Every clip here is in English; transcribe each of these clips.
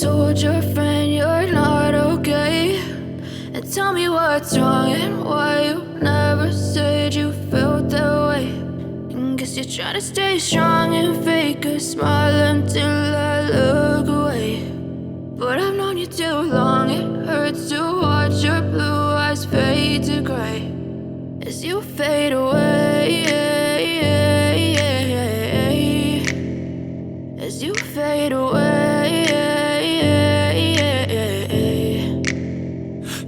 told your friend you're not okay? And tell me what's wrong and why you never said you felt that way. And guess you're trying to stay strong and fake a smile until I look away. But I've known you too long, it hurts to watch your blue eyes fade to gray as you fade away, as you fade away.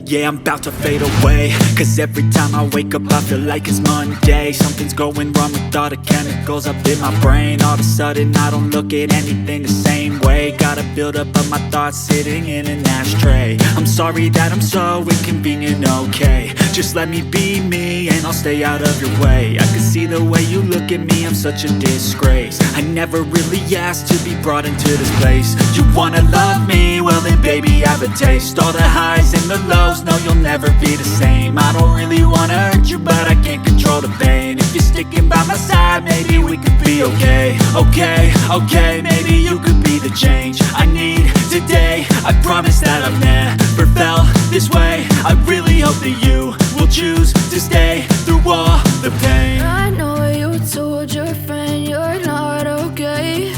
Yeah, I'm about to fade away, cause every time I wake up I feel like it's Monday. Something's going wrong with all the chemicals up in my brain. All of a sudden I don't look at anything the same way. Gotta build up of my thoughts sitting in an ashtray. I'm sorry that I'm so inconvenient, okay? Just let me be me and I'll stay out of your way. I can see the way you look at me, I'm such a disgrace. I never really asked to be brought into this place. You wanna love me? Well then baby I have a taste. All the highs and the lows, no you'll never be the same. I don't really wanna hurt you but I can't control the pain. If you're sticking by my side maybe we could be okay. Okay, maybe you could be the change I need today. I promise that I've never felt this way. I really hope that you will choose to stay through all the pain. I know you told your friend you're not okay.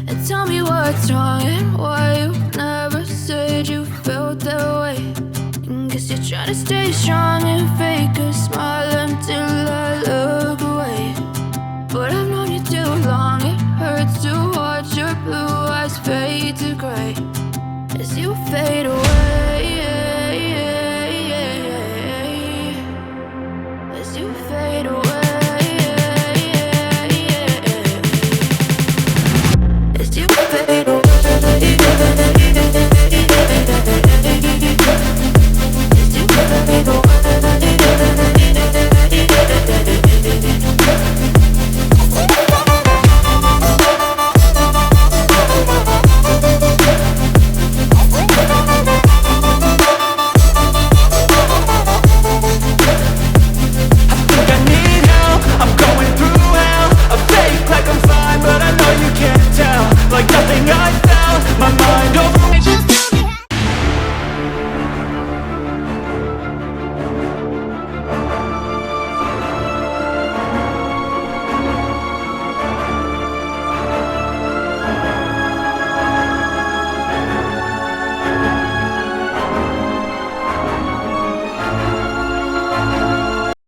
And tell me what's wrong and why you never said you felt that way. And guess you're trying to stay strong and fake a smile until I look away. But I've known you too long, it hurts to watch your blue eyes fade to gray as you fade away, as you fade away, as you fade away. Like nothing I